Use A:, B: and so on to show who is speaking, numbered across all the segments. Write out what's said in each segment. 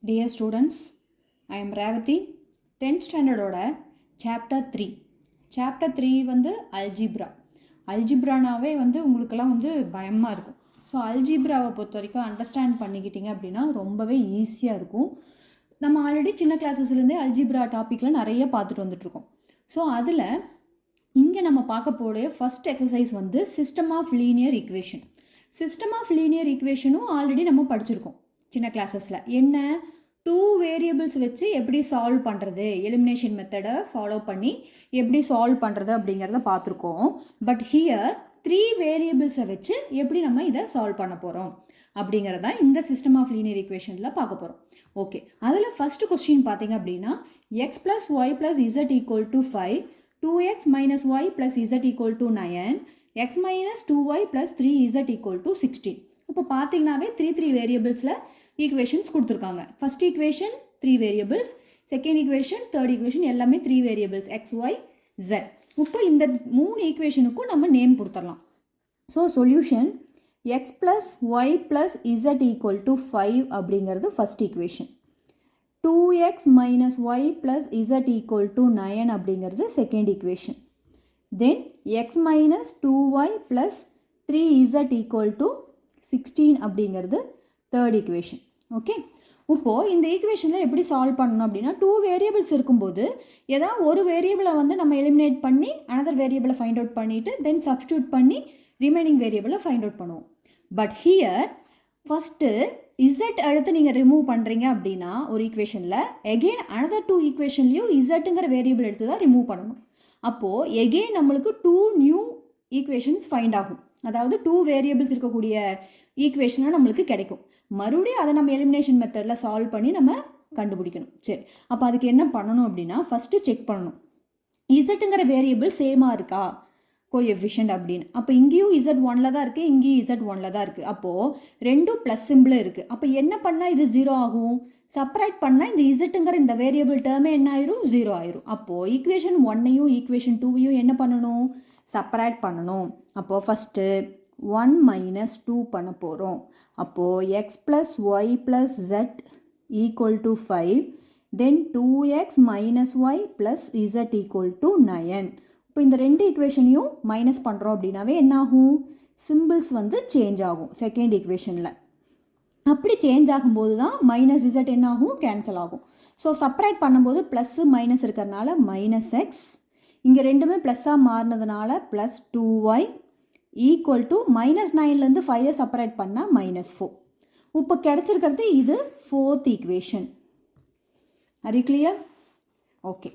A: Dear students, I am Ravathi, 10th standard chapter 3. Chapter 3 வந்து algebra. அல்ஜிப்ரானாவே வந்து உங்களுக்கெல்லாம் வந்து பயமாக இருக்கும். ஸோ அல்ஜிப்ராவை பொறுத்த வரைக்கும் அண்டர்ஸ்டாண்ட் பண்ணிக்கிட்டீங்க அப்படின்னா ரொம்பவே ஈஸியாக இருக்கும். நம்ம ஆல்ரெடி சின்ன கிளாஸஸ்லேருந்தே அல்ஜிப்ரா டாப்பிக்கில் நிறைய பார்த்துட்டு வந்துட்ருக்கோம். ஸோ அதில் இங்கே நம்ம பார்க்க போகிற ஃபஸ்ட் எக்ஸசைஸ் வந்து system of linear equation. System of linear ஈக்குவேஷனும் ஆல்ரெடி நம்ம படிச்சிருக்கோம் சின்ன கிளாஸஸில். என்ன, 2 வேரியபிள்ஸ் வச்சு எப்படி சால்வ் பண்ணுறது, எலிமினேஷன் மெத்தடை ஃபாலோ பண்ணி எப்படி சால்வ் பண்ணுறது அப்படிங்கிறத பார்த்துருக்கோம். பட் ஹியர் 3 வேரியபிள்ஸை வச்சு எப்படி நம்ம இதை சால்வ் பண்ண போகிறோம் அப்படிங்கிறத இந்த சிஸ்டம் ஆஃப் லீனியர் ஈக்குவேஷனில் பார்க்க போகிறோம். ஓகே, அதில் ஃபஸ்ட்டு கொஸ்டின் பார்த்தீங்க அப்படின்னா x + y + z = 5, 2x - y + z = 9, x - 2y + 3z = 16. இப்போ பார்த்தீங்கன்னாவே 3 வேரியபிள்ஸில் ஈக்குவேஷன்ஸ் கொடுத்துருக்காங்க. First equation 3 variables, second equation, third equation எல்லாமே 3 வேரியபிள்ஸ் x, y, z. இப்போ இந்த 3 ஈக்குவேஷனுக்கும் நம்ம நேம் கொடுத்துடலாம். So solution x + y + z = 5 அப்படிங்கிறது first equation. 2x - y + z = 9 அப்படிங்கிறது செகண்ட் ஈக்குவேஷன். தென் x - 2y + 3z = 16 அப்படிங்கிறது தேர்ட் ஈக்குவேஷன். ஓகே, இப்போது இந்த ஈக்குவேஷனில் எப்படி சால்வ் பண்ணணும் அப்படின்னா 2 வேரியபிள்ஸ் இருக்கும்போது ஏதாவது ஒரு வேரியபிளை வந்து நம்ம எலிமினேட் பண்ணி அனதர் வேரியபிளை ஃபைண்ட் அவுட் பண்ணிவிட்டு தென் சப்ஸ்டியூட் பண்ணி ரிமைனிங் வேரியபிளை ஃபைண்ட் அவுட் பண்ணுவோம். பட் ஹியர் ஃபஸ்ட்டு இசட் அடுத்து நீங்கள் ரிமூவ் பண்ணுறீங்க அப்படின்னா ஒரு ஈக்குவேஷனில் எகெயின் அனதர் 2 ஈக்குவேஷன்லேயும் இசட்டுங்கிற வேரியபிள் எடுத்து தான் ரிமூவ் பண்ணணும். அப்போது எகெயின் நம்மளுக்கு 2 நியூ ஈக்குவேஷன்ஸ் ஃபைண்ட் ஆகும். அதாவது 2 வேரியபிள்ஸ் இருக்கக்கூடிய ஈக்குவேஷனாக நம்மளுக்கு கிடைக்கும். மறுபடியும் அதை நம்ம எலிமினேஷன் மெத்தடில் சால்வ் பண்ணி நம்ம கண்டுபிடிக்கணும். சரி, அப்போ அதுக்கு என்ன பண்ணணும் அப்படின்னா ஃபஸ்ட்டு செக் பண்ணணும் இசட்டுங்கிற வேரியபிள் சேமாக இருக்கா கோஎஃபிஷியன்ட் அப்படின்னு. அப்போ இங்கேயும் இசட் 1ல் தான் இருக்குது, இங்கேயும் இசட் 1ல் தான் இருக்குது. அப்போது ரெண்டும் ப்ளஸ் சிம்பிள் இருக்குது. அப்போ என்ன பண்ணால் இது 0 ஆகும்? செப்பரேட் பண்ணால் இந்த இசட்டுங்கிற இந்த வேரியபிள் டேர்மே என்ன ஆயிரும்? 0 ஆயிரும். அப்போது ஈக்குவேஷன் 1ஐயும் ஈக்குவேஷன் 2ஐயும் என்ன பண்ணணும்? செப்பரேட் பண்ணணும். அப்போது ஃபஸ்ட்டு 1 - 2 பண்ண போகிறோம். அப்போது x + y + z = 5, தென் 2x - y + z = 9. இப்போ இந்த ரெண்டு ஈக்குவேஷனையும் மைனஸ் பண்ணுறோம் அப்படின்னாவே என்ன ஆகும்? சிம்பிள்ஸ் வந்து சேஞ்ச் ஆகும் செகண்ட் ஈக்குவேஷனில். அப்படி சேஞ்ச் ஆகும்போது தான் -z என்ன ஆகும்? கேன்சல் ஆகும். ஸோ செப்பரேட் பண்ணும்போது ப்ளஸ்ஸு மைனஸ் இருக்கிறதுனால -x, இங்கே ரெண்டுமே ப்ளஸ்ஸாக மாறினதுனால +2y ஈக்குவல் டு -9லேருந்து 5 செப்பரேட் பண்ணால் -4. இப்போ கிடச்சிருக்கிறது இது fourth equation. Are you clear? Okay,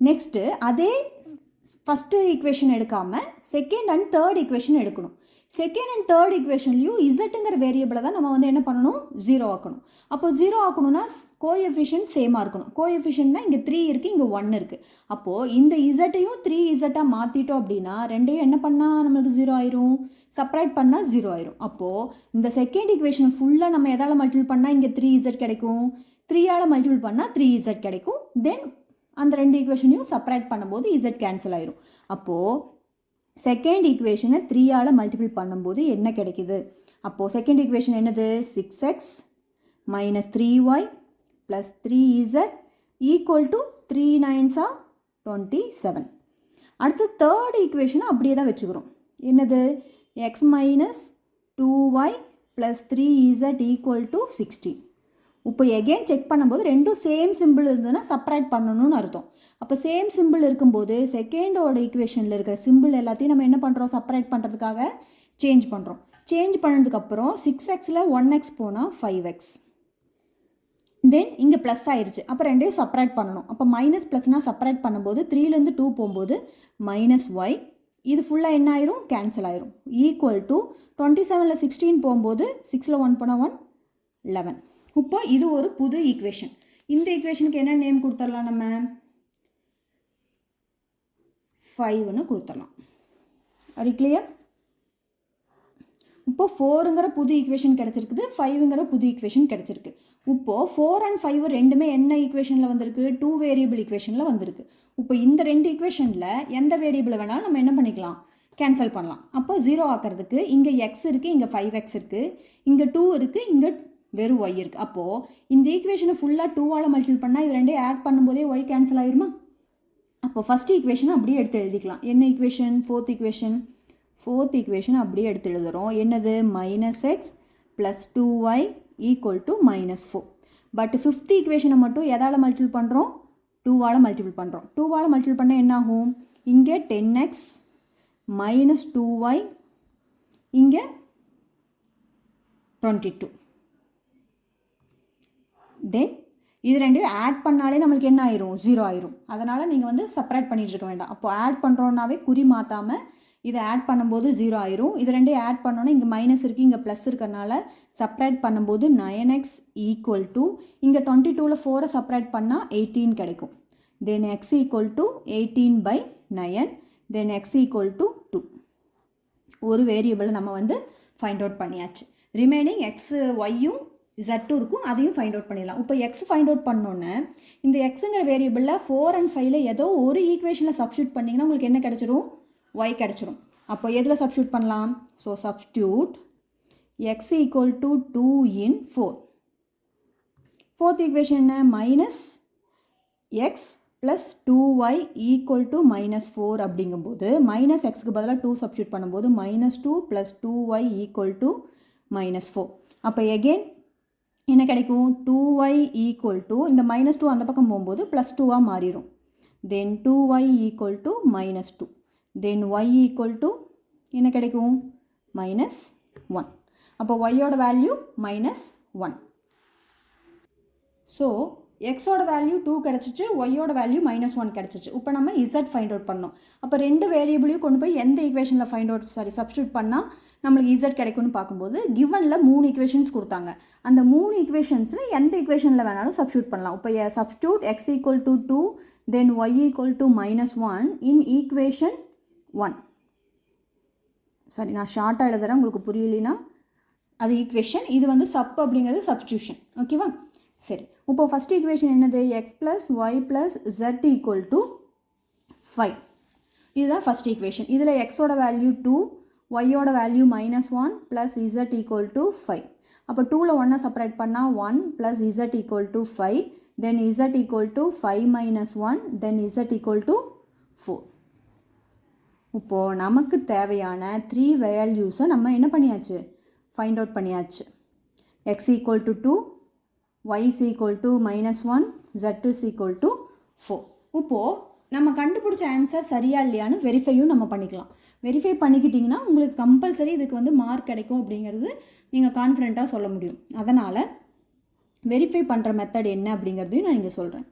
A: next அதே ஃபஸ்ட்டு ஈக்குவேஷன் எடுக்காமல் செகண்ட் அண்ட் தேர்ட் ஈக்குவேஷன் எடுக்கணும். செகண்ட் அண்ட் தேர்ட் ஈக்குவேஷன்லையும் இசட்டுங்கிற வேரியபிளை தான் நம்ம வந்து என்ன பண்ணணும்? 0 ஆக்கணும். அப்போ 0 ஆக்கணும்னா கோஎஃபிஷியன்ட் சேமாக இருக்கணும். கோஎஃபிஷியன்ட்னா இங்கே 3 இருக்குது, இங்கே 1 இருக்குது. அப்போது இந்த இசட்டையும் 3z மாற்றிட்டோம் அப்படின்னா ரெண்டையும் என்ன பண்ணால் நம்மளுக்கு 0 ஆயிரும்? செப்பரேட் பண்ணால் 0 ஆயிரும். அப்போது இந்த செகண்ட் ஈக்குவேஷன் ஃபுல்லாக நம்ம எதால் மல்டிபிள் பண்ணால் இங்கே 3z கிடைக்கும், 3ஆல் மல்டிபிள் பண்ணால் 3z கிடைக்கும். தென் அந்த ரெண்டு ஈக்குவேஷனையும் செப்பரேட் பண்ணும்போது z கேன்சல் ஆயிரும். அப்போது செகண்ட் ஈக்குவேஷனை 3ஆல் மல்டிபிள் பண்ணும்போது என்ன கிடைக்குது? அப்போது செகண்ட் ஈக்குவேஷன் என்னது? 6x - 3y + 3z = 3 9s are 27. அடுத்து தேர்ட் ஈக்குவேஷனை அப்படியே தான் வச்சுக்கிறோம். என்னது? x - 2y + 3z = 16. இப்போ எகெயின் செக் பண்ணும்போது ரெண்டும் சேம் சிம்பிள் இருந்ததுன்னா செப்பரேட் பண்ணணும்னு அர்த்தம். அப்போ சேம் சிம்பிள் இருக்கும்போது செகண்டோட ஈக்குவேஷனில் இருக்கிற சிம்பிள் எல்லாத்தையும் நம்ம என்ன பண்ணுறோம்? செப்பரேட் பண்ணுறதுக்காக சேஞ்ச் பண்ணுறோம். சேஞ்ச் பண்ணதுக்கப்புறம் 6xல் 1x போனால் 5x, தென் இங்கே ப்ளஸ் ஆயிடுச்சு. அப்போ ரெண்டையும் செப்பரேட் பண்ணணும். அப்போ மைனஸ் ப்ளஸ்னால் செப்பரேட் பண்ணும்போது 3லேருந்து 2 போகும்போது -y, இது ஃபுல்லாக என்ன ஆயிரும்? கேன்சல் ஆயிரும். ஈக்குவல் டு 27ல் 16 போகும்போது 6ல் 1 போனால் 1 11. இப்போ இது ஒரு புது ஈக்குவேஷன். இந்த ஈக்குவேஷனுக்கு என்ன நேம் கொடுத்துடலாம்? நம்ம 5ன்னு கொடுத்துடலாம். அது கிளியர்? இப்போ 4ங்கிற புது ஈக்குவேஷன் கிடச்சிருக்குது, 5ங்கிற புது ஈக்குவேஷன் கிடச்சிருக்கு. இப்போது 4 and 5 ரெண்டுமே என்ன ஈக்குவேஷனில் வந்திருக்கு? 2 வேரியபிள் ஈக்குவேஷனில் வந்திருக்கு. இப்போ இந்த ரெண்டு ஈக்குவேஷனில் எந்த வேரியபிளை வேணாலும் நம்ம என்ன பண்ணிக்கலாம்? கேன்சல் பண்ணலாம். அப்போ 0 ஆக்கிறதுக்கு இங்கே x இருக்குது, இங்கே 5x இருக்குது, இங்கே 2 இருக்குது, இங்கே வெறும் ஒய் இருக்குது. அப்போது இந்த ஈக்குவேஷனை ஃபுல்லாக 2ஆல் மல்டிபிள் பண்ணால் இது ரெண்டே ஆட் பண்ணும்போதே ஒய் கேன்சல் ஆகிருமா? அப்போ ஃபஸ்ட் ஈக்குவேஷனை அப்படியே எடுத்து எழுதிக்கலாம். என்ன ஈக்குவேஷன்? ஃபோர்த் ஈக்குவேஷன் அப்படியே எடுத்து எழுதுகிறோம். என்னது? -x + 2y = -4. பட் ஃபிஃப்த் ஈக்குவேஷனை மட்டும் எதால் மல்டிபிள் பண்ணுறோம்? 2ஆல் மல்டிபிள் பண்ணுறோம். 2ஆல் மல்டிபிள் பண்ணால் என்ன ஆகும்? இங்கே 10x - 2y, இங்கே 22. தென் இது ரெண்டையும் ஆட் பண்ணாலே நம்மளுக்கு என்ன ஆயிரும்? 0 ஆயிரும். அதனால் நீங்கள் வந்து செப்பரேட் பண்ணிட்டு இருக்க வேண்டாம். அப்போ ஆட் பண்ணுறோன்னாவே குறி மாற்றாமல் இதை ஆட் பண்ணும்போது 0 ஆயிரும். இது ரெண்டையும் ஆட் பண்ணோன்னா இங்கே மைனஸ் இருக்குது, இங்கே ப்ளஸ் இருக்கிறனால செப்பரேட் பண்ணும்போது 9x = இங்கே 22ல் 4 செப்பரேட் பண்ணால் 18 கிடைக்கும். தென் x = 18/9. தென் x = 2. ஒரு வேரியபிள் நம்ம வந்து ஃபைண்ட் அவுட் பண்ணியாச்சு. ரிமைனிங் எக்ஸ் ஒய்யும் Z2 இருக்கும், அதையும் ஃபைண்ட் அவுட் பண்ணிடலாம். இப்போ எக்ஸ் ஃபைண்ட் அவுட் பண்ணோன்னே இந்த எக்ஸுங்கிற வேரியபிளில் 4 and 5ல் ஏதோ ஒரு ஈக்குவேஷனில் சப்ஸ்டியூட் பண்ணிங்கன்னா உங்களுக்கு என்ன கிடச்சிரும்? y கிடச்சிரும். அப்போ எதில் சப்ஸ்டியூட் பண்ணலாம்? So substitute x = 2 in 4. Fourth equation என்ன? -x + 2y = -4 அப்படிங்கும்போது -xக்கு பதிலாக 2 சப்ஸ்டியூட் பண்ணும்போது -2 + 2y = -4. அப்போ எகெயின் என்ன கிடைக்கும்? 2y = இந்த -2 அந்த பக்கம் போகும்போது +2ஆக மாறிடும். தென் 2y = -2. தென் y = என்ன கிடைக்கும்? -1. அப்போ yயோட வேல்யூ -1. ஸோ எக்ஸோட வேல்யூ 2 கிடச்சிச்சு, ஒய்யோட வேல்யூ -1 கிடச்சிச்சு. இப்போ நம்ம இசட் ஃபைண்ட் அவுட் பண்ணோம். அப்போ ரெண்டு வேரியபிளையும் கொண்டு போய் எந்த ஈக்குவேஷனில் சப்ஸ்டியூட் பண்ணால் நம்மளுக்கு இசட் கிடைக்கும்னு பார்க்கும்போது கிவனில் 3 ஈக்குவேஷன்ஸ் கொடுத்தாங்க. அந்த 3 ஈக்குவேஷன்ஸில் எந்த ஈக்குவேஷனில் வேணாலும் சப்ஸ்டியூட் பண்ணலாம். இப்போ சப்ஸ்டியூட் x = 2 தென் y = -1 இன் ஈக்குவேஷன் 1. சரி, நான் ஷார்ட்டாக எழுதுகிறேன், உங்களுக்கு புரியலைன்னா அது ஈக்குவேஷன், இது வந்து சப் அப்படிங்கிறது சப்ஸ்டியூஷன். ஓகேவா? சரி, இப்போ ஃபஸ்ட் ஈக்குவேஷன் என்னது? x + y + z = 5. இதுதான் ஃபஸ்ட் ஈக்குவேஷன். இதில் எக்ஸோட வேல்யூ 2, ஒய்யோட வேல்யூ -1 + z = 5. அப்போ 2ல் 1 செப்பரேட் பண்ணால் 1 + z = 5. தென் z = 5 - 1. தென் z = 4. இப்போது நமக்கு தேவையான 3 வேல்யூஸை நம்ம என்ன பண்ணியாச்சு? ஃபைண்ட் அவுட் பண்ணியாச்சு. x = 2, y = -1, z = 4. இப்போது நம்ம கண்டுபிடிச்ச ஆன்சர் சரியா இல்லையான்னு வெரிஃபையும் நம்ம பண்ணிக்கலாம். வெரிஃபை பண்ணிக்கிட்டிங்கன்னா உங்களுக்கு கம்பல்சரி இதுக்கு வந்து மார்க் கிடைக்கும் அப்படிங்கிறது நீங்கள் கான்ஃபிடெண்ட்டாக சொல்ல முடியும். அதனால் வெரிஃபை பண்ணுற மெத்தட் என்ன அப்படிங்கிறதையும் நான் இங்கே சொல்கிறேன்.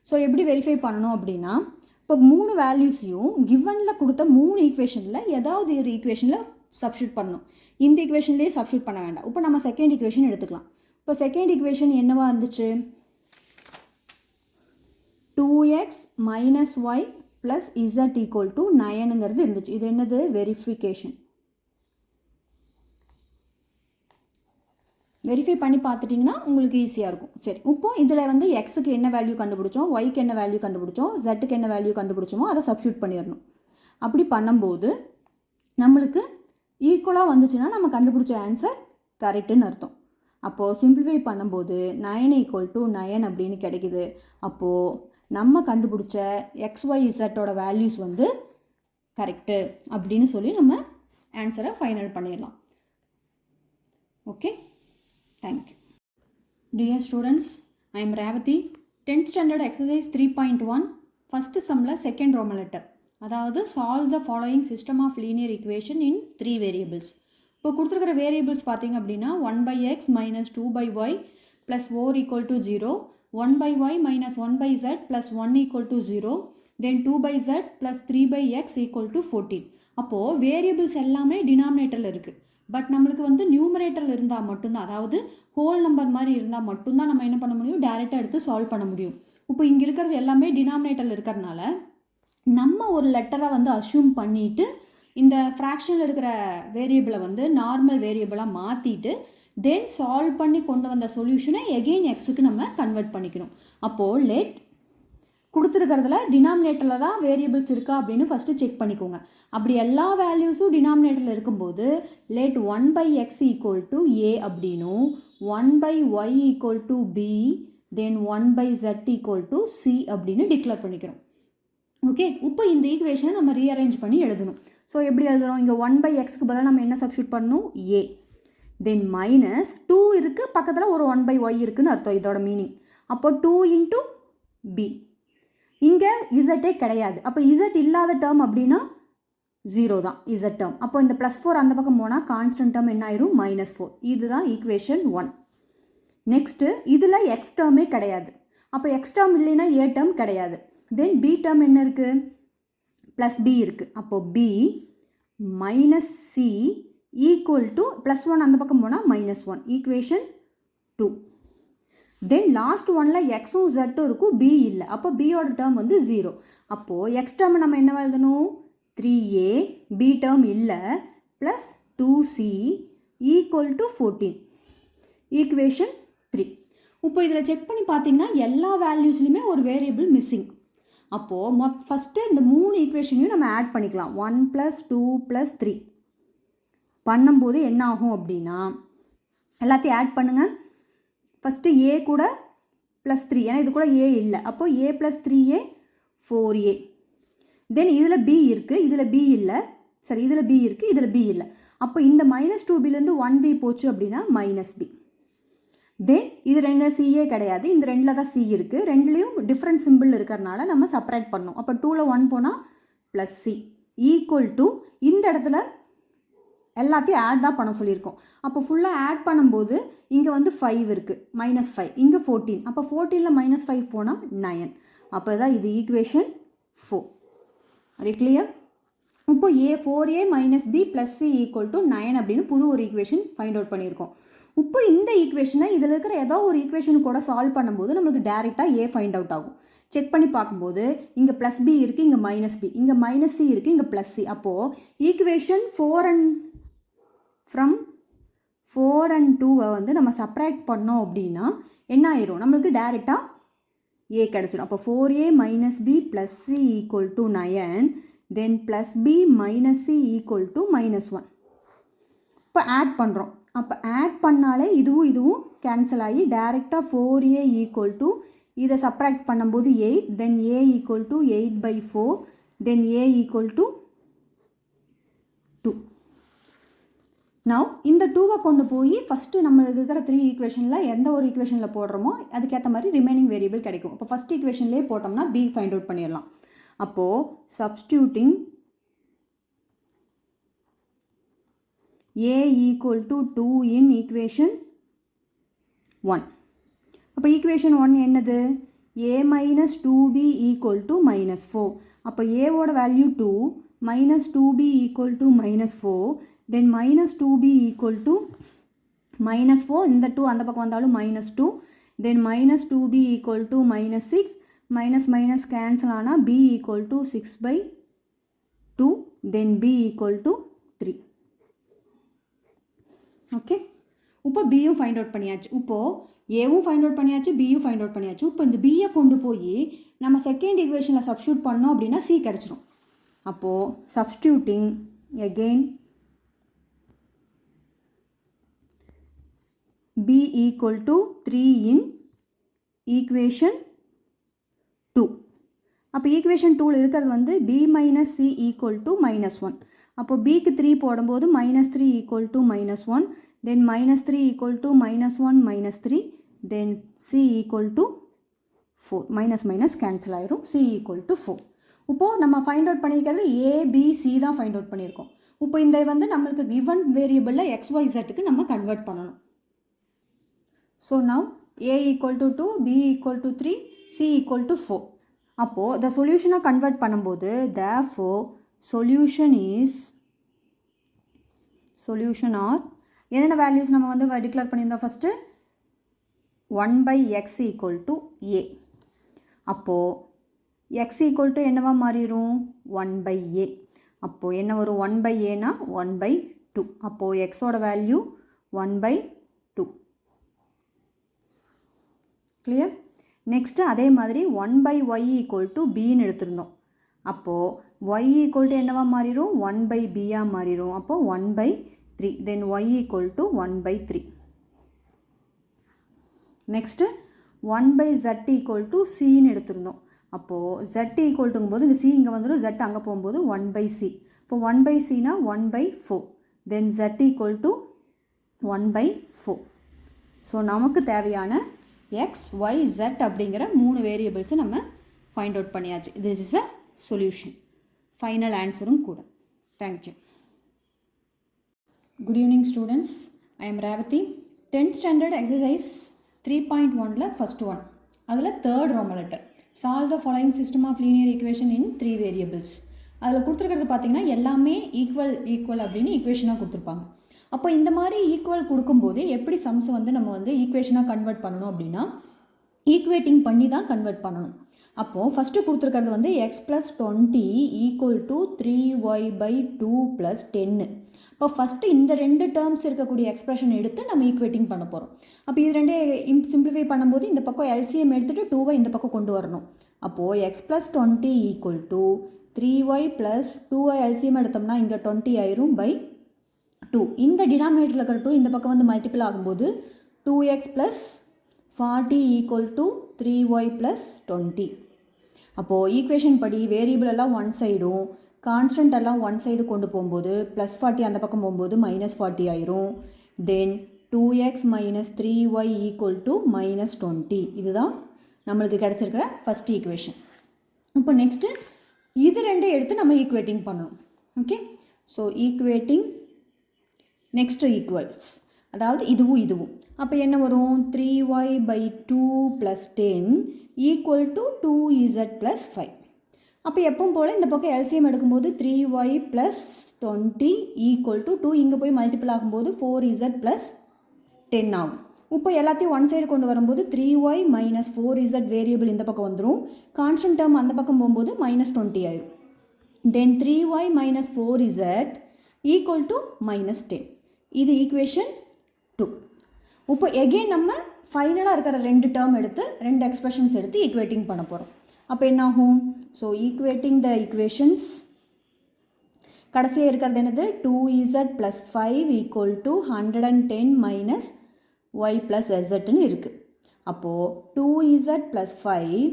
A: ஸோ எப்படி வெரிஃபை பண்ணணும் அப்படின்னா, இப்போ 3 வேல்யூஸையும் கிவனில் கொடுத்த 3 ஈக்குவேஷனில் ஏதாவது ஒரு ஈக்குவேஷனில் சப்ஸ்டியூட் பண்ணணும். இந்த ஈக்குவேஷன்லேயே சப்ஸ்டியூட் பண்ண வேண்டாம். இப்போ நம்ம செகண்ட் ஈக்குவேஷன் எடுத்துக்கலாம். இப்போ செகண்ட் ஈக்குவேஷன் என்னவா இருந்துச்சு? 2x - y + z = 9ங்கிறது இருந்துச்சு. இது என்னது? வெரிஃபிகேஷன். வெரிஃபை பண்ணி பார்த்துட்டிங்கன்னா உங்களுக்கு ஈஸியாக இருக்கும். சரி, இப்போ இதில் வந்து எக்ஸுக்கு என்ன வேல்யூ கண்டுபிடிச்சோம், ஒய்க்கு என்ன வேல்யூ கண்டுபிடிச்சோம், ஜெட்டுக்கு என்ன வேல்யூ கண்டுபிடிச்சோமோ அதை சப்ஸ்டியூட் பண்ணிடணும். அப்படி பண்ணும்போது நம்மளுக்கு ஈக்குவலாக வந்துச்சுன்னா நம்ம கண்டுபிடிச்ச ஆன்சர் கரெக்டுன்னு அர்த்தம். அப்போது சிம்பிளிஃபை பண்ணும்போது 9 = 9 அப்படின்னு கிடைக்குது. அப்போது நம்ம கண்டுபிடிச்ச XYZோட வேல்யூஸ் வந்து கரெக்டு அப்படின்னு சொல்லி நம்ம ஆன்சரை ஃபைனல் பண்ணிடலாம். Okay, thank you. Dear students, I am Revathi. 10th standard exercise 3.1 first சம்மில் செகண்ட் ரோமன் லெட்டர், அதாவது solve the following system of linear equation in 3 variables. இப்போ கொடுத்துருக்கிற வேரியபிள்ஸ் பார்த்தீங்க அப்படின்னா 1/x - 2/y + 4 = 0, 1/y - 1/z + 1 = 0, தென் 2/z + 3/x = 14. அப்போது வேரியபிள்ஸ் எல்லாமே டினாமினேட்டரில் இருக்குது. பட் நம்மளுக்கு வந்து நியூமரேட்டரில் இருந்தால் மட்டும்தான், அதாவது ஹோல் நம்பர் மாதிரி இருந்தால் மட்டும்தான் நம்ம என்ன பண்ண முடியும்? டைரெக்டாக எடுத்து சால்வ் பண்ண முடியும். இப்போ இங்கே இருக்கிறது எல்லாமே டினாமினேட்டரில் இருக்கிறதுனால நம்ம ஒரு லெட்டரை வந்து அஷ்யூம் பண்ணிவிட்டு இந்த ஃப்ராக்ஷனில் இருக்கிற வேரியபிளை வந்து நார்மல் வேரியபிளாக மாற்றிட்டு தென் சால்வ் பண்ணி கொண்டு வந்த சொல்யூஷனை எகெயின் எக்ஸுக்கு நம்ம கன்வெர்ட் பண்ணிக்கணும். அப்போது லெட் கொடுத்துருக்கிறதுல டினாமினேட்டரில் தான் வேரியபிள்ஸ் இருக்கா அப்படின்னு ஃபஸ்ட்டு செக் பண்ணிக்கோங்க. அப்படி எல்லா வேல்யூஸும் டினாமினேட்டரில் இருக்கும்போது let 1/x = a அப்படின்னும் 1/y = b then 1/z = c அப்படின்னு டிக்ளேர் பண்ணிக்கிறோம். ஓகே, இப்போ இந்த ஈக்குவேஷனை நம்ம ரீஅரேஞ்ச் பண்ணி எழுதணும். ஸோ எப்படி எழுதுகிறோம்? இங்கே 1/xக்கு பதிலாக நம்ம என்ன சப்ஸ்டியூட் பண்ணணும்? a தென் மைனஸ் 2 இருக்குது, பக்கத்தில் ஒரு 1/y இருக்குதுன்னு அர்த்தம். இதோட மீனிங் அப்போ 2 × b. இங்கே இசட்டே கிடையாது. அப்போ இசட் இல்லாத டேர்ம் அப்படின்னா 0 தான் இசட் டேர்ம். அப்போ இந்த +4 அந்த பக்கம் போனால் கான்ஸ்டன்ட் டேர்ம் என்ன ஆயிரும்? -4. இதுதான் ஈக்குவேஷன் 1. நெக்ஸ்ட்டு இதில் எக்ஸ் டேர்மே கிடையாது. அப்போ எக்ஸ் டேர்ம் இல்லைன்னா ஏ டேர்ம் கிடையாது. தென் பி டேர்ம் என்ன இருக்குது? +b இருக்குது. அப்போது b - c = +1 அந்த பக்கம் போனால் -1. ஈக்குவேஷன் 2. தென் லாஸ்ட் ஒனில் எக்ஸும் ஜெட்டும் இருக்கும், பி இல்லை. அப்போ பியோட டேர்ம் வந்து 0. அப்போது எக்ஸ் டேர்ம் நம்ம என்ன எழுதணும்? 3a, பி டேர்ம் இல்லை, ப்ளஸ் 2c = 14. ஈக்குவேஷன் 3. இப்போ இதில் செக் பண்ணி பார்த்தீங்கன்னா எல்லா வேல்யூஸ்லையுமே ஒரு வேரியபிள் மிஸ்ஸிங். அப்போது ஃபஸ்ட்டு இந்த 3 ஈக்குவேஷனையும் நம்ம ஆட் பண்ணிக்கலாம். 1 + 2 + 3 பண்ணும்போது என்ன ஆகும் அப்படின்னா, எல்லாத்தையும் ஆட் பண்ணுங்கள். ஃபஸ்ட்டு a கூட +3, ஏன்னா இது கூட a இல்லை. அப்போது a + 3a 4a. தென் இதில் b இருக்குது, இதில் b இல்லை. சரி, இதில் b இருக்குது, இதில் b இல்லை. அப்போ இந்த -2bலேருந்து 1b போச்சு அப்படின்னா -b. தென் இது 2 சிஏ கிடையாது, இந்த 2ல் தான் சி இருக்குது. ரெண்டுலேயும் டிஃப்ரெண்ட் சிம்பிள் இருக்கிறனால நம்ம செப்பரேட் பண்ணோம். அப்போ 2ல் 1 போனால் +c = இந்த இடத்துல எல்லாத்தையும் ஆட் தான் பண்ண சொல்லியிருக்கோம். அப்போ ஃபுல்லாக ஆட் பண்ணும்போது இங்கே வந்து 5 இருக்குது, -5, இங்கே 14. அப்போ 14ல் -5 போனால் 9. அப்போ தான் இது ஈக்குவேஷன் 4. அது கிளியர்? இப்போ 4a - b + c = 9 அப்படின்னு புது ஒரு ஈக்குவேஷன் ஃபைண்ட் அவுட் பண்ணியிருக்கோம். இப்போ இந்த ஈக்குவேஷனை இதில் இருக்கிற ஏதோ ஒரு ஈக்குவேஷன் கூட சால்வ் பண்ணும்போது நம்மளுக்கு டேரெக்டாக a ஃபைண்ட் அவுட் ஆகும். செக் பண்ணி பார்க்கும்போது இங்கே +b இருக்குது, இங்கே -b, இங்கே -c இருக்குது, இங்கே +c. அப்போது ஈக்குவேஷன் 4 and 2 வந்து நம்ம சப்ராக்ட் பண்ணோம் அப்படின்னா என்ன ஆயிரும்? நம்மளுக்கு டேரெக்டாக a கிடச்சிடும். அப்போ 4a - b + c = 9, தென் +b - c = -1. இப்போ ஆட் பண்ணுறோம். அப்போ ஆட் பண்ணாலே இதுவும் கேன்சல் ஆகி டேரெக்டாக 4a = இதை சப்ராக்ட் பண்ணும்போது 8, தென் a = 8/4, தென் a = 2. நவ் இந்த 2வை கொண்டு போய் ஃபஸ்ட்டு நம்ம இருக்கிற 3 ஈக்குவேஷனில் எந்த ஒரு ஈக்குவேஷனில் போடுறோமோ அதுக்கேற்ற மாதிரி ரிமைனிங் வேரியபிள் கிடைக்கும். அப்போ ஃபஸ்ட் ஈக்குவேஷன்லேயே போட்டோம்னா b ஃபைண்ட் அவுட் பண்ணிடலாம். அப்போது சப்ஸ்டியூட்டிங் a = 2 in ஈக்குவேஷன் 1. அப்போ ஈக்குவேஷன் 1 என்னது? a - 2b = -4. அப்போ aவோட வேல்யூ 2, -2b = -4, தென் -2b = -4, இந்த 2 அந்த பக்கம் வந்தாலும் -2, தென் -2b = -6, மைனஸ் கேன்சல் ஆனால் b = 6/2, தென் b = 3. ஓகே, இப்போ பியும் ஃபைண்ட் அவுட் பண்ணியாச்சு. இப்போது ஏவும் ஃபைண்ட் அவுட் பண்ணியாச்சு, பியும் ஃபைண்ட் அவுட் பண்ணியாச்சு. இப்போ இந்த பியை கொண்டு போய் நம்ம செகண்ட் ஈக்குவேஷனில் சப்ஸ்டியூட் பண்ணோம் அப்படின்னா சி கிடச்சிடும். அப்போது substituting again b = 3 in equation 2. அப்போ ஈக்குவேஷன் 2ல் இருக்கிறது வந்து b - c = -1. அப்போ bக்கு 3 போடும்போது -3 = -1, தென் -3 = -1 - 3, தென் c = 4. மைனஸ் கேன்சல் ஆயிரும், c = 4. இப்போது நம்ம ஃபைண்ட் அவுட் பண்ணியிருக்கிறது a b c தான் ஃபைண்ட் அவுட் பண்ணியிருக்கோம். இப்போ இந்த வந்து நம்மளுக்கு கிவன் வேரியபிளில் XYZக்கு நம்ம கன்வெர்ட் பண்ணணும். So now a = 2, b = 3, c = 4. அப்போது இந்த சொல்யூஷனை கன்வெர்ட் பண்ணும்போது therefore சொல்யூஷன் ஆர் என்னென்ன வேல்யூஸ் நம்ம வந்து டிக்ளேர் பண்ணியிருந்தோம்? First 1/x = a. அப்போது x = என்னவா மாறிடும்? 1/a. அப்போது என்ன வரும்? 1/aனா 1/2. அப்போது எக்ஸோட வேல்யூ 1/2. கிளியர்? நெக்ஸ்ட்டு அதே மாதிரி 1/y ஈக்குவல் டு பின்னு எடுத்திருந்தோம். அப்போது y ஈக்குவல் டு என்னவாக மாறிடும், 1/bயாக மாறிடும். அப்போது 1/3. Then y equal to 1/3. Next 1/z equal to சின்னு எடுத்திருந்தோம். அப்போது z ஈக்குவல் டுங்கும் போது இந்த c இங்கே வந்துடும், z அங்கே போகும்போது 1/c. இப்போ 1/cனா 1/4. Then z equal to 1/4. So நமக்கு தேவையான x, y, z அப்படிங்கிற 3 வேரியபிள்ஸை நம்ம ஃபைண்ட் அவுட் பண்ணியாச்சு. This is a solution. Final ஆன்சரும் கூட. Thank you. Good evening students. I am Revathi. 10th standard exercise 3.1ல் ஃபஸ்ட் ஒன், அதில் third roman letter. Solve the following system of linear equation in 3 variables. அதில் கொடுத்துருக்கிறது பார்த்தீங்கன்னா எல்லாமே ஈக்குவல் அப்படின்னு ஈக்குவேஷனாக கொடுத்துருப்பாங்க. அப்போ இந்த மாதிரி ஈக்குவல் கொடுக்கும்போது எப்படி சம்ஸை வந்து நம்ம வந்து ஈக்குவேஷனாக கன்வெர்ட் பண்ணணும் அப்படின்னா ஈக்குவேட்டிங் பண்ணி தான் கன்வெர்ட் பண்ணணும். அப்போது ஃபஸ்ட்டு கொடுத்துருக்கிறது வந்து x + 20 ஈக்குவல் டு 3y/2 + 10. இப்போ ஃபஸ்ட்டு இந்த 2 டேர்ம்ஸ் இருக்கக்கூடிய எக்ஸ்பிரஷன் எடுத்து நம்ம ஈக்குவேட்டிங் பண்ண போகிறோம். அப்போ இது ரெண்டே சிம்பிளிஃபை பண்ணும்போது இந்த பக்கம் எல்சிஎம் எடுத்துகிட்டு 2y இந்த பக்கம் கொண்டு வரணும். அப்போது x + 20 equal to 3y + 2y LCM எடுத்தோம்னா இங்கே 20 ஆயிரும் /2. இந்த டினாமினேட்டரில் இருக்கிற 2 இந்த பக்கம் வந்து மல்டிபிள் ஆகும்போது 2x + 40 ஈக்குவல் டு 3y + 20. அப்போது ஈக்குவேஷன் படி வேரியபிள் எல்லாம் ஒன் சைடும் கான்ஸ்டன்ட் எல்லாம் ஒன் சைடு கொண்டு போகும்போது +40 அந்த பக்கம் போகும்போது -40 ஆயிரும். தென் 2x - 3y ஈக்குவல் டு -20. இதுதான் நம்மளுக்கு கிடச்சிருக்கிற ஃபஸ்ட் ஈக்குவேஷன். இப்போ நெக்ஸ்ட்டு இது ரெண்டே எடுத்து நம்ம ஈக்குவேட்டிங் பண்ணணும். Okay, so equating next equals, அதாவது இதுவும் அப்போ என்ன வரும், 3y/2 + 10 ஈக்குவல் டு 2z + 5. அப்போ எப்பவும் போல் இந்த பக்கம் எல்சிஎம் எடுக்கும்போது 3y + 20 ஈக்குவல் டு 2 இங்கே போய் மல்டிபிள் ஆகும்போது 4z + 10 ஆகும். இப்போ எல்லாத்தையும் ஒன் சைடு கொண்டு வரும்போது 3y - 4z வேரியபிள் இந்த பக்கம் வந்துடும், கான்ஸ்டன்ட் டேர்ம் அந்த பக்கம் போகும்போது -20 ஆயிரும். தென் 3y - 4z ஈக்குவல் டு -10. இது ஈக்குவேஷன் 2. இப்போ எகெயின் நம்ம ஃபைனலாக இருக்கிற 2 டேர்ம் எடுத்து 2 எக்ஸ்பிரஷன்ஸ் எடுத்து ஈக்குவேட்டிங் பண்ண போகிறோம். அப்போ என்ன ஆகும், ஸோ ஈக்குவேட்டிங் த ஈக்குவேஷன்ஸ் கடைசியாக இருக்கிறது என்னது, 2z + 5 ஈக்குவல் டு 110 - y + zன்னு இருக்குது. அப்போது 2z + 5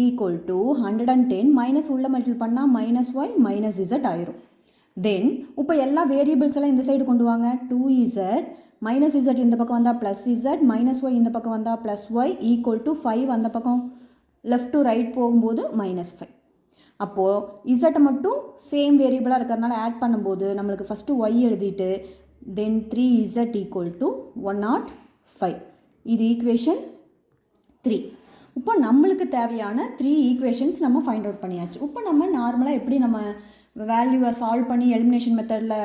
A: ஈக்குவல் டு 110 மைனஸ் உள்ள மல்டிபிள் பண்ணால் -y - z ஆயிரும். தென் இப்போ எல்லா வேரியபிள்ஸ் எல்லாம் இந்த சைடு கொண்டு வாங்க. 2z -z இந்த பக்கம் வந்தால் +z, -y இந்த பக்கம் வந்தால் +y ஈக்குவல் டு 5 அந்த பக்கம் லெஃப்ட் டு ரைட் போகும்போது -5. அப்போது இசட்டை மட்டும் சேம் வேரியபிளாக இருக்கிறதுனால ஆட் பண்ணும்போது நம்மளுக்கு ஃபஸ்ட்டு y எழுதிட்டு தென் 3z ஈக்குவல் டு 105. இது ஈக்குவேஷன் 3. இப்போ நம்மளுக்கு தேவையான 3 ஈக்குவேஷன்ஸ் நம்ம ஃபைண்ட் அவுட் பண்ணியாச்சு. இப்போ நம்ம நார்மலாக எப்படி நம்ம வேல்யூவை சால்வ் பண்ணி எலிமினேஷன் மெத்தடில்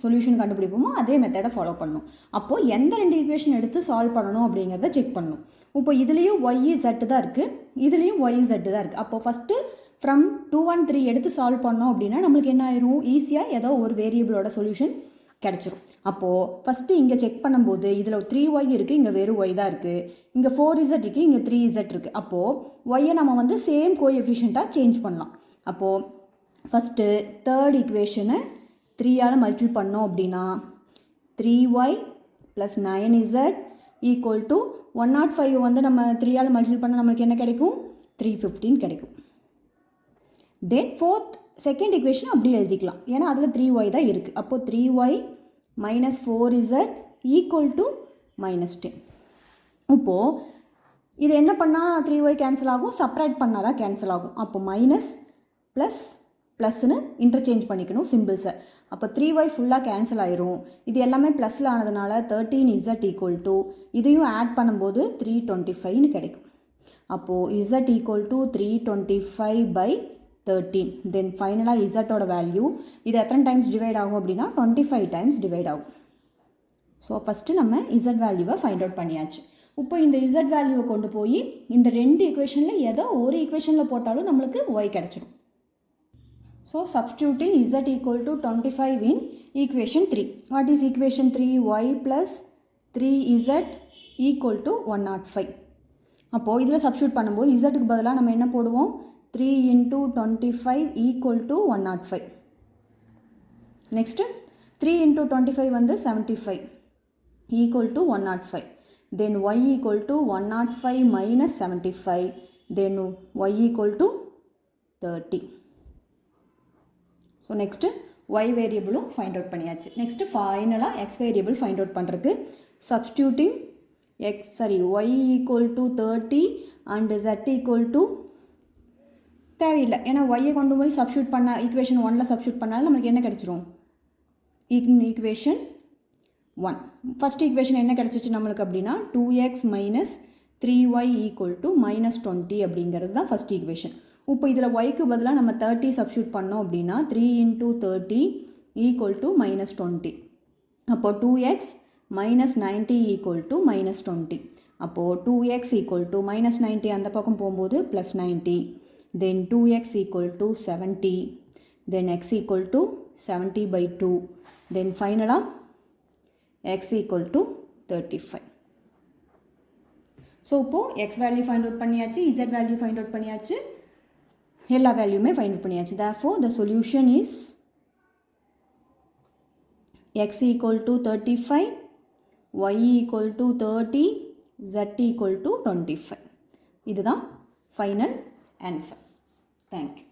A: சொல்யூஷன் கண்டுபிடிப்போமோ அதே மெத்தடை ஃபாலோ பண்ணணும். அப்போது எந்த 2 ஈக்குவேஷன் எடுத்து சால்வ் பண்ணணும் அப்படிங்கிறத செக் பண்ணணும். இப்போ இதுலேயும் YZ தான் இருக்குது, இதுலேயும் YZ தான் இருக்குது. அப்போது ஃபஸ்ட்டு ஃப்ரம் 2 1 3 எடுத்து சால்வ் பண்ணோம் அப்படின்னா நம்மளுக்கு என்ன ஆயிரும், ஈஸியாக ஏதோ ஒரு வேரியபிளோட சொல்யூஷன் கிடச்சிரும். அப்போது ஃபஸ்ட்டு இங்கே செக் பண்ணும்போது இதில் 3y இருக்குது, இங்கே வெறும் y தான் இருக்குது, இங்கே 4z இருக்குது, இங்கே 3z இருக்குது. அப்போது ஒய்யை நம்ம வந்து சேம் கோஎஃபிஷியண்ட்டாக சேஞ்ச் பண்ணலாம். அப்போது ஃபஸ்ட்டு தேர்ட் ஈக்குவேஷனை 3ஆல் மல்டிபிள் பண்ணோம் அப்படின்னா 3y + 9z ஈக்குவல் டு 105 வந்து நம்ம 3ஆல் மல்டிபிள் பண்ணால் நம்மளுக்கு என்ன கிடைக்கும், 315 கிடைக்கும். தென் செகண்ட் ஈக்குவேஷன் அப்படி எழுதிக்கலாம், ஏன்னா அதில் 3y தான் இருக்குது. அப்போது 3y - 4z ஈக்குவல் டு -10. இப்போது இது என்ன பண்ணால் 3y கேன்சல் ஆகும், செப்பரேட் பண்ணால் தான் கேன்சல் ஆகும். அப்போ மைனஸ் ப்ளஸ்ன்னு இன்டர்சேஞ்ச் பண்ணிக்கணும் சிம்பிள்ஸை. அப்போ 3y ஃபுல்லாக கேன்சல் ஆயிரும். இது எல்லாமே ப்ளஸில் ஆனதுனால 13z ஈக்குவல் டு இதையும் ஆட் பண்ணும்போது 325ன்னு கிடைக்கும். அப்போது z ஈக்குவல் டு 325/13. தென் ஃபைனலாக இசட்டோட வேல்யூ இது எத்தனை டைம்ஸ் டிவைட் ஆகும் அப்படின்னா 25 டைம்ஸ் டிவைட் ஆகும். ஸோ ஃபஸ்ட்டு நம்ம இசட் வேல்யூவை ஃபைண்ட் அவுட் பண்ணியாச்சு. இப்போ இந்த இசட் வேல்யூவை கொண்டு போய் இந்த 2 ஈக்குவேஷனில் ஏதோ ஒரு ஈக்குவேஷனில் போட்டாலும் நம்மளுக்கு y கிடச்சிடும். So substituting z equal to 25 in equation 3. What is equation 3? Y plus 3z equal to 105. அப்போது இதில் சப்ஸ்டியூட் பண்ணும்போது இசட்டுக்கு பதிலாக நம்ம என்ன போடுவோம் 3 into 25 equal to 105. Next 3 into 25 வந்து 75 equal to 105. Then y equal to 105 minus 75. Then y equal to 30. So next y வேரியபிளும் find out பண்ணியாச்சு. நெக்ஸ்ட்டு ஃபைனலாக x வேரியபிள் ஃபைண்ட் அவுட் பண்ணுறதுக்கு substituting y equal to 30 and z equal to தேவையில்லை, ஏன்னா ஒய்யை கொண்டு போய் சப்ஸ்டியூட் பண்ண ஈக்குவேஷன் 1ல் சப்ஸ்டியூட் பண்ணாலும் நமக்கு என்ன கிடச்சிரும் ஈக்குவேஷன் 1. ஃபஸ்ட் ஈக்குவேஷன் என்ன கிடச்சிச்சு நம்மளுக்கு அப்படின்னா 2x minus 3y equal to minus 20 அப்படிங்கிறது தான் ஃபஸ்ட் ஈக்குவேஷன். இப்போ இதில் ஒய்க்கு பதிலாக நம்ம 30 சப்ஸ்டியூட் பண்ணோம் அப்படின்னா 3 into 30 equal to minus 20. அப்போது 2x minus 90 equal to minus 20. அப்போது 2x equal to minus 90 அந்த பக்கம் போகும்போது plus 90. Then 2x equal to 70. Then x equal to 70 by 2. Then finally x equal to 35. So இப்போ x value find out பண்ணியாச்சு, z value find out பண்ணியாச்சு, எல்லா வேல்யூமே find out பண்ணியாச்சு. Therefore the solution is x equal to 35, y equal to 30, z equal to 25. இதுதான் final answer. Thank you.